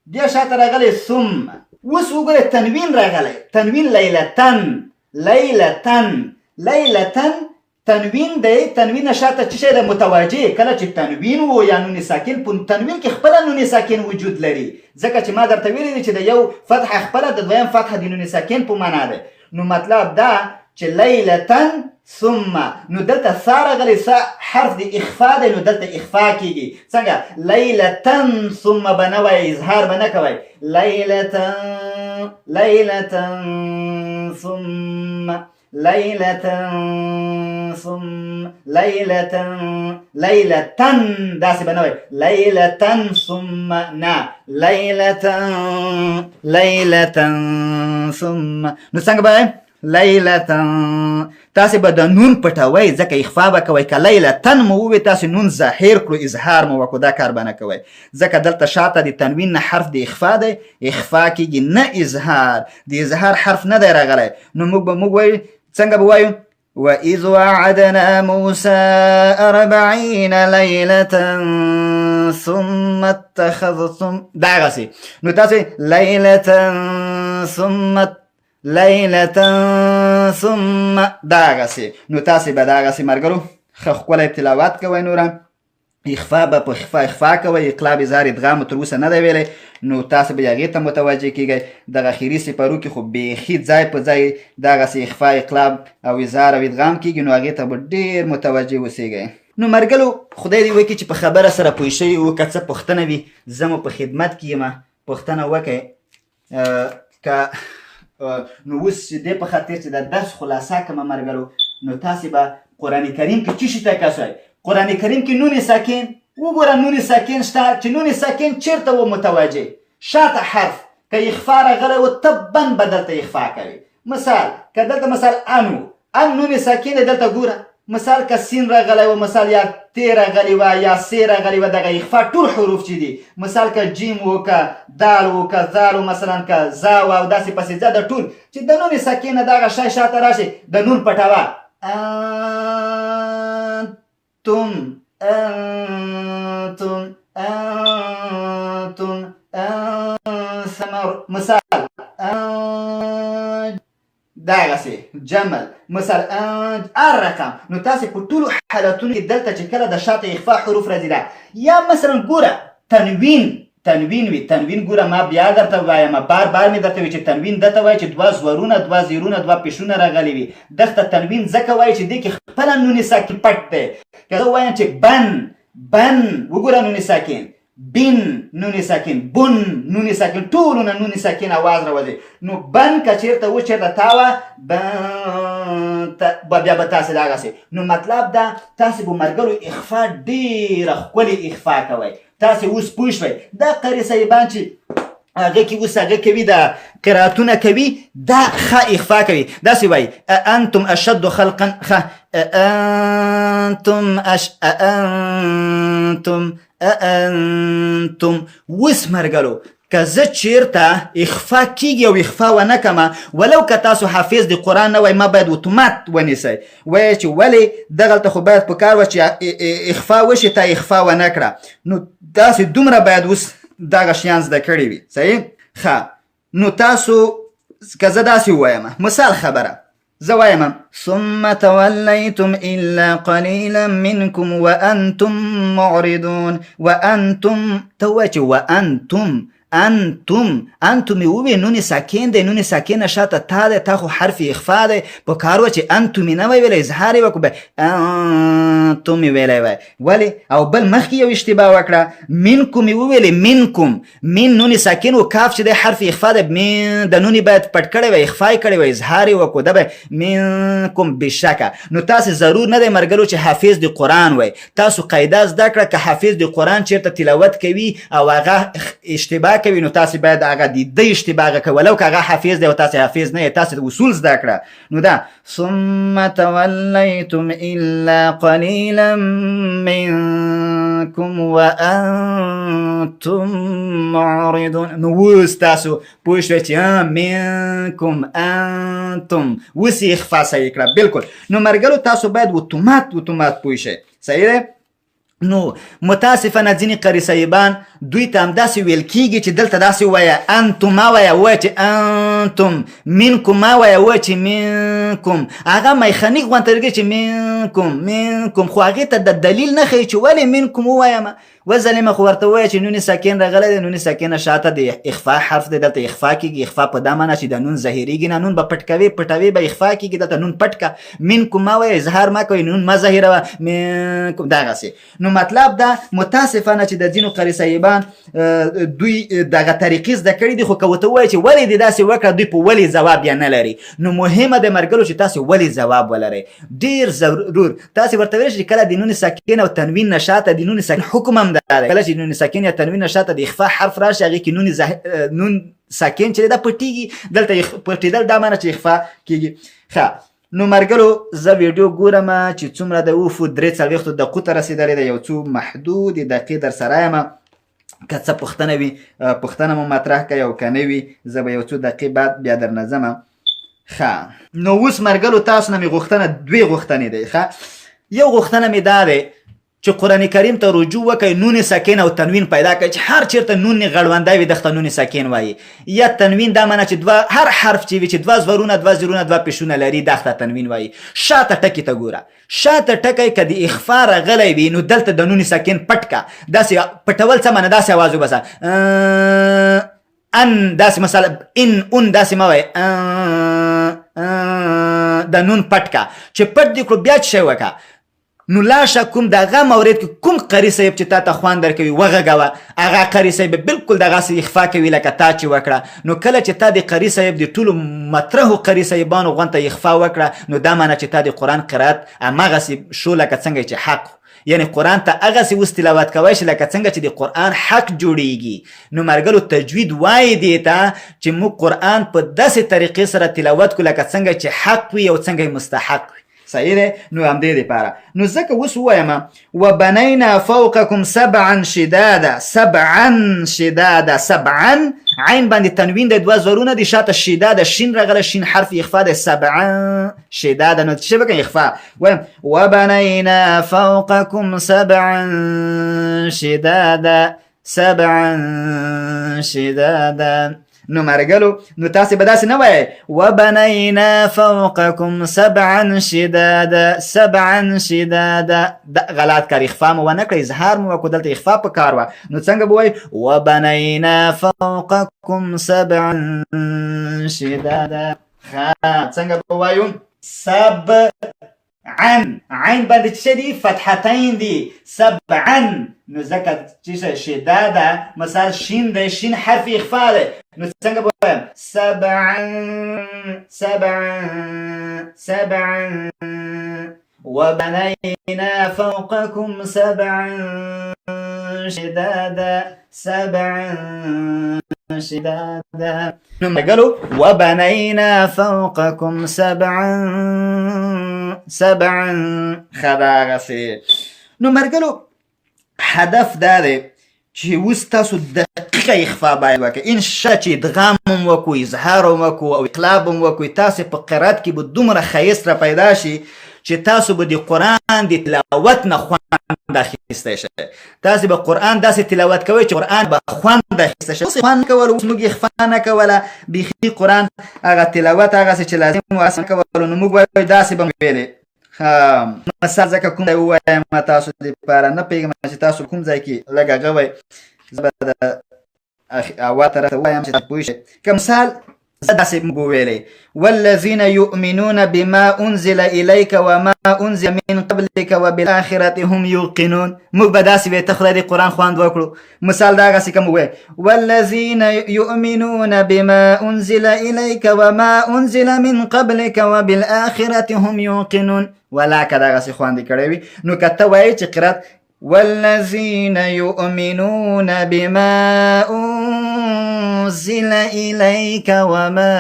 بیا شاته راغلی ثم. اوس وګورئ تنوین راغلی. تنوین لیلتن تنوین دی. تنوین شاته څه شی دی؟ متوجه. کله چې تنوین و یا نون ساکن، په تنوین کې خپله نون ساکن وجود لري، ځکه چې ما درته ویلي دی چې د یو فتحه خپله د دویم فتحه د نون ساکن په معنا ده. نو مطلب دا چې لیلتن ثم. نو دلته سا راغلی، سا حرف د اخفا دی، نو دلته اخفا کیږي. څنګه؟ لیلتن ثم به نه وایئ، اظهار به نه کوئ. لیلتن ثم لیلتن داسې به نه وایئ. لیلتن ثم نه، لیلتن ثم. نو څنګه به وایئ؟ لیلتن. تاسې به د نون پټوئ، ځکه اخفا به کوئ. که لیلتن مو ووی تاسې نون ظاهر کړو، اظهار مو وکړو، دا کار به نه کوئ، ځکه دلته شاته د تنوین نه حرف د اخفا دی، اخفا کېږي نه اظهار. د اظهار حرف نه دی راغلی. نو موږ وایو څنګه به وایو؟ وَإِذْ وَعَدْنَا مُوسَى 40 لَيْلَةً ثُمَّ اتَّخَذْتُمْ. دغسې. نو تاسې لیلة ثم دغسې. نو تاسې به دغسې مرګرو ښه ښکلی تلاوت کوئ. نوره اخفا به په اخفا کوئ، اقلاب اظهار ادغام تر اوسه نه دی ویلی. نو تاسو به هغې ته متوجه کیږئ. دغه اخري سپارو کې خو بیخي ځای په ځای دغسې اخفا، اقلاب او اظهار او ادغام کیږي، نو هغې ته به ډېر متوجه اوسیږئ. نو مرګلو خدای دې وکړي چې په خبره سره پوه شوي وو. که څه پوښتنه وي زه مو په خدمت کې یم، پوښتنه وکئ. که نو اوس چې دې په خاطر چې د درس خلاصه کړمه مرګلو، نو تاسې به قرآن کریم کې څه شي ته کس وایئ؟ قرآن کریم کې نون ساکن وګوره. نون ساکن شته چې نون ساکن چېرته و متوجه؟ شاته حرف. که اخفا راغلی و طبعا به دلته اخفا کوي. مثال که دلته مثال ان نون ساکن دلته ګوره. مثال که سین راغلی و، مثال یا تی راغلی و یا سی راغلی و، دغه اخفا ټول حروف چې دي. مثال که جیم و، که دال و، که زال و، مثلا که زا و او داسې پسې ځه د ټول چې د نون ساکن دغه شی شاته راشي د نون پټوه. انتم ثمر. مثال دغسې جمل مثل هر رقم. نو تاسې په ټولو حالتونو کې دلته چې کله د شاته اخفا حروف راځي ده، یا مثلا ګوره تنوین وي. تنوین ګوره ما بیا درته وایم، بار مې درته وي چې تنوین دته وایي چې 2 زورونه 2 زیرونه 2 پیشونه راغلي وي. دغه تنوین ځکه وایي چې دې کې خپله نون ساکن پټ دی. که زه وایم چې بن وګوره نون ساکن، بین نون ساکن، بن نون ساکن، ټولو نه نون ساکن اواز راوځي. نو بن که چېرته و چېرته تا وه بیا به تاسې دغسې. نو مطلب ده تاسې به ملګرو اخفا ډېره ښکلې اخفا کوئ. تاسې اوس پوه شوئ دا قاري صاحبان چې هغه کې اوس هغه کوي د قراتونه کوي دا ښه اخفا کوي. داسې وایي انتم اشد خلقا انتم. اوس مرګلو که زه چېرته اخفا کېږي او اخفا ونه کړمه، ولو که تاسو حافظ د قرآن نه وای، ما باید اتومات ونیسئ. وایي چې ولې دغلته خو باید په کار وه چې اخفا وشي، تا اخفا ونه کړه. نو داسې دومره باید اوس دغه شیان زده کړي وي. صحیح؟ ښه. نو تاسو که زه داسې ووایم، مثال خبره زه وایم ثم تولیتم الا قلیلا منکم وانتم معرضون. وانتم ته ووایه چې انتم ووی نون ساکن دی، نون ساکن شاته تا دی، تا خو حرف اخفا دی. په کار وه چې انتم نه وی ویلی، اظهار یې وکړو انتم ویلی وی. ولې؟ او بل مخکې یو اشتباه وکړه، منکم وویلی منکم، من نون ساکن و کاف چې دی حرف اخفا دی، من د نونې باید پټ کړی وی، اخفا یې کړی وی، اظهار یې وکړو، دا به منکم بشکه. نو تاسې ضرور نه دی مرګلو چې حافظ د قرآن وی. تاسو قاعده زده کړه که حافظ د قرآن چېرته تلاوت کوي او هغه اشتباه کوي، نو تاسې باید هغه د اشتباه کوي، ولو که هغه حافظ دی او تاسې حافظ نه یې، تاسې اصول زده کړه. نو دا ثم تولیتم الا قلیلا منکم وانتم معرضون. نو اوس تاسو پوه شوئ چې منکم انتم اوس یې اخفا صحیح کړه. بلکل. نو مرګرو تاسو باید اتومات پوه شئ. صحیح دی؟ نو متاسفانه ځینې قاري صاحبان دوی ته همداسې ویل کېږي چې دلته داسې ووایه انتم ما وایه، ووایه چې انتم، منکم ما وایه، ووایه چې منکم. هغه میخانیک غوندې لري چې منکم، خو هغې ته د دلیل نه ښیي چې ولې منکم ووایم. وظلمه خو ورته ووایه چې نون ساکن راغلی دی، نون ساکنه شاته د اخفا حرف دی، دلته اخفا کېږي. اخفا په دا معنی چې د نون ظاهرېږي نه، نون به پټوي به اخفا کېږي، دلته نون پټ که. منکم ما وایه، اظهار ما کوئ، نون مه ظاهروه، منکم دغسې. نو مطلب دا متاسفانه چې د ځینو قاري صاحبان دوی دغه طریقې زده کړي دي، خو که ورته ووایي چې ولې دې داسې وکړه، دوی په ولې ځواب یا نه لري. نو مهمه ده مرګلو چې تاسې ولې ځواب ولرئ، ډېر ضرور. تاسې ورته ویلی شئ چې کله د نون ساکن او تنوین نه شاته د نون ساکن حکم هم دا دی، کله چې نون ساکن یا تنوین نه شاته د اخفا حرف راشي، هغې کې نون ساکن چې دی دا پټېږي، دلته پټېدل دا معنی چې اخفا کېږي. ښه. نو مرګلو زه ویډیو ګورم چې څومره د 3:40 دقیقو ته رسېدلی ده، یو څو محدود دقیقې در سره یم. که څه پوښتنه وي پوښتنه مو مطرح کړئ، او که نه وي زه به یو څو دقیقې بعد بیا درنه ځم. ښه. نو اوس مرګلو تاسو نه مې غوښتنه 2 غوښتنې دی. ښه. یو غوښتنه مې دا دی چې قرآن کریم ته رجوع وکړئ، نون ساکن او تنوین پیدا کړئ چې هر چېرته نون غړوندی وي دغته نون ساکن وایي، یا تنوین دا معنی چې هر حرف چې وي چې 2 زورونه 2 زیرونه 2 پیشونه لري دغته تنوین وایي. شاته ټکي ته ګوره، شاته ټکی که د اخفا راغلی وي نو دلته د نون ساکن پټ که، داسې پټول څه معنی، داسې اواز وباسه، ان داسې مثلا ان داسې مه وایي، د نون پټ که. چې پټ دې کړو بیا څه شی وکړه. نو لاشه کوم دغه مورد کې کوم قاري صاحب چې تا ته خوند درکوي وغږوه، هغه قاري صاحب بالکل دغسې اخفا کوي لکه تا چې وکړه. نو کله چې تا د قاري صاحب د ټولو مطرحو قاري صاحبانو غونته اخفا وکړه، نو دا معنی چې تا د قرآن قرات همغسې شو لکه څنګه چې حق، یعنی قرآن ته هغسې اوس تلاوت کوی شي لکه څنګه چې د قرآن حق جوړیږي. نو مرګلو تجوید وایي دې ته چې موږ قرآن په داسې طریقې سره تلاوت کړو لکه څنګه چې حق وي او څنګه مستحق وي. صحیح دی؟ نو همدې دپاره نو ځکه اوس ووایم وبنینا فوقکم سبعا شدادا. سبعا عین باندې تنوین دی، 2 زورونه دي، شاته شداده شین راغله، شین حرف اخفا دی، سبعا شداده. نو څه وکړئ اخفا وایم وبنینا فوقکم سبعا شدادا. نو مرګلو نو تاسې به داسې نه وایئ وبنینا فوقکم سبعا شدادا سبعا شدادا غلط کار اخفا مو ونه کړئ اظهار مو وکړو دلته اخفا په کار وه نو څنګه به وایئ وبنینا فوقکم سبعا شدادا څنګه به وایو سبعا عین باندې څه دي فتحتین دي سبعا نو ځکه چې شداده مثلا شین دی شین حرف اخفا دی نو څنګه به وایم سبعا سبعا سبعا وبنينا فوقكم سبعا شدادا سبعا شدادا قالوا وبنينا فوقكم سبعا سبعا خداغسي نو مرګلو هدف دا دی چې اوس تاسو دقیقه اخفا باید وکړئ انشاء چې ادغام هم وکړو اظهار هم وکړو او اقلاب هم وکړو تاسې په قرائت کې به دومره ښایست را پیدا شي چې تاسو به د قرآن د تلاوت نه خوند اخیستی شئ تاسې به قرآن داسې تلاوت کوئ چې قرآن به خوند اخیستی شئ اوس خوند کول اوس موږ اخفا نه کوله بیخي قرآن هغه تلاوت هغسې چې لازم واسه کولو نو موږ وایو داسې به مو ویلې مثال ځکه کوم ځای ووایم تاسو دپاره نه پوهېږم چې تاسو کوم ځای کې لږ هغه وایي زه به د اول طرف ته وایم چې تاسو پوه شئ که مثال داسې موږ وویلی والذین یؤمنون بما انزل الیک وما انزل من قبلک وبالآخرة هم یوقنون موږ به داسې وایو ته خدای دې قرآن خوند وکړو مثال د هغسې که موږ وایو والذین یؤمنون بما انزل الیک وما انزل من قبلک وبالآخرة هم یوقنون ولا که دغسې خوند کړی وي نو که ته وایې چې قرات والذین یؤمنون بما انزل الیک وما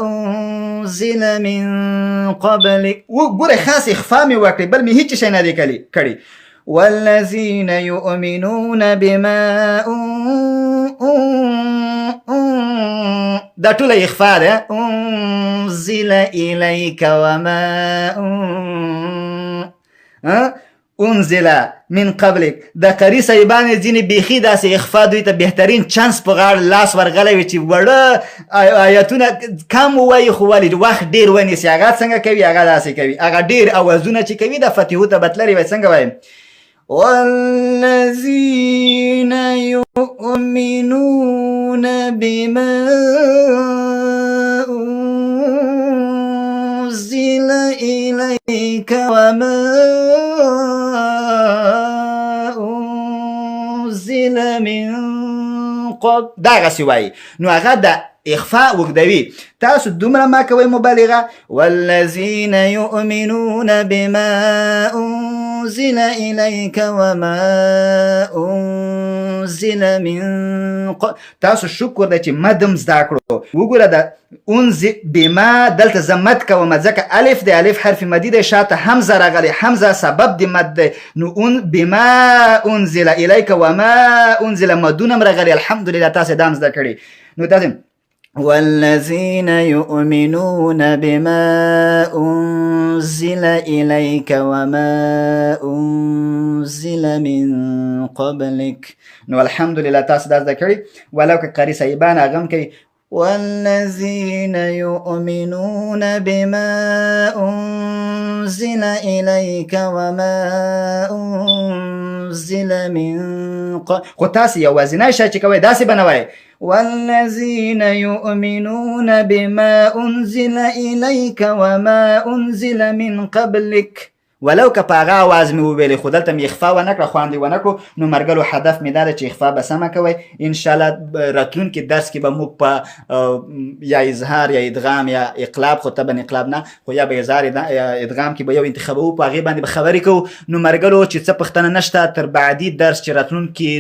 انزل من قبلک ګوره خاص اخفا مې وکړې بل مې هیڅ شی نه دی کړی والذین یؤمنون بما دا ټوله اخفا ده انزل الیک وما انزل من قبلک د قری صاحبانې ځینې بیخي داسې اخفا دوی ته بهترین چانس په غاړه لاس ورغلی وي چې وړه آیتونه کم ووایي خو ولې وخت ډېر ونیسي هغه څنګه کوي هغه داسې کوي هغه ډېر اوازونه چې کوي د فتحو ته بتلري وایي څنګه وایم والذین یؤمنون بما انزل الیک وما انزل من قبل دغسې وایي نو هغه د اخفاء وګدوي تاسو دومره ما کوئ مبالغه والذین یؤمنون بما انزل الیک وما انزل من قبل تاسو شکر ده چې مدم زده کړو وګوره د انزل بما دلته زه مد کوم ځکه الف د الف حرف مدي دی شاته حمزه راغلی حمزه سبب د مد دی نو بما انزل الیک وما انزل مدونه هم راغلی الحمدلله تاسې دا هم زده کړي نو تاسې والذین یؤمنون بما انزل الیک وما انزل من قبلک نو الحمدلله تاسو دا زده کړي ولو که قاري صاحبان هغه هم کوي والذین یؤمنون بما انزل الیک وما انزل من قبل خو تاسې یوازینی شی چې کوئ داسې به نه وایئ والذین یؤمنون بما انزل الیک وما انزل من قبلک ولو که په هغه اواز مې وویلې خو دلته مې اخفا ونه کړه خوند یې ونه کړو نو مرګلو هدف مې دا ده چې اخفا به سمه کوئ انشاءالله راتلونکي درس کې به موږ په یا اظهار یا ادغام یا اقلاب خو طبعا اقلاب نه خو یا به اظهار ادغام کې به یو انتخابوو په هغې باندې به خبرې کوو نو مرګلو چې څه پوښتنه نشته تر بعدي درس چې راتلونکي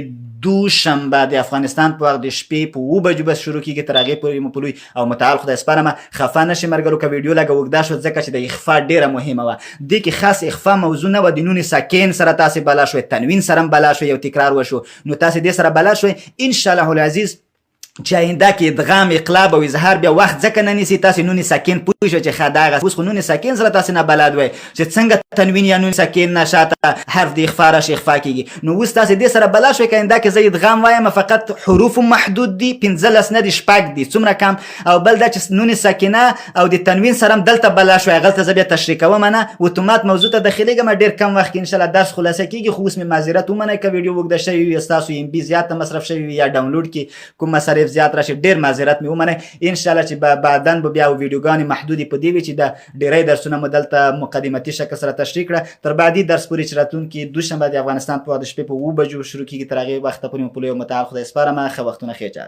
دوشنبه د افغانستان په وخت د شپې په 7 بجو بس شروع کېږي تر هغې پورې مو پلوي او متعال خدای سپارمه خفه نه شئ مرګلو که ویډیو لږه اوږده شوه ځکه چې د اخفا ډېره مهمه وه دې کې خاص اخفا موضوع نه وه د نون ساکن سره تاسې بلا شوئ تنوین سره هم بلا شوئ یو تکرار وشو نو تاسې دې سره بلا شوئ انشاءالله العزیز چې آینده کې ادغام اقلاب او اظهار بیا وخت ځکه نه نیسي. تاسې نون ساکن پوه شو چې ښه دغه اوس خو نون ساکن سره تاسې نه بلد وئ چې څنګه تنوین یا نون ساکن نه شاته حرف د اخفا راشي اخفا کېږي. نو اوس تاسې دې سره بلد شوئ که آینده کې زه ادغام وایم فقط حروف محدود دي 15 نه دي 6 دي څومره کم. او بل دا چې نون ساکنه او د تنوین سره هم دلته بلد شوئ هغلته زه بیا تشریح کوم نه اتومات موضوع ته داخلېږم ډېر کم وخت کې انشاءالله درس خلاصه کېږي. خو اوس مې معذرت ومنئ که ویډیو اوږده شوې وي ستاسو ام بي زیاته مصرف شوي وي یا ډاونلوډ کې کوم مصارف زیات راشي ډېر معذرت مې ومنئ. انشاءالله چې بعداً به بیا ویډیوګانې محدودې په دې وي چې د ډېری درسونه مو دلته مقدمتي شکل سره تشریح کړه. تر بعدي درس پورې چې راتلونکي دوشنبه د افغانستان په وخت د شپې په 7 بجو شروع کېږي. تر هغې وخته پورې مو په لویو متعال خدای سپارم. ښه وختونه ښې چارې.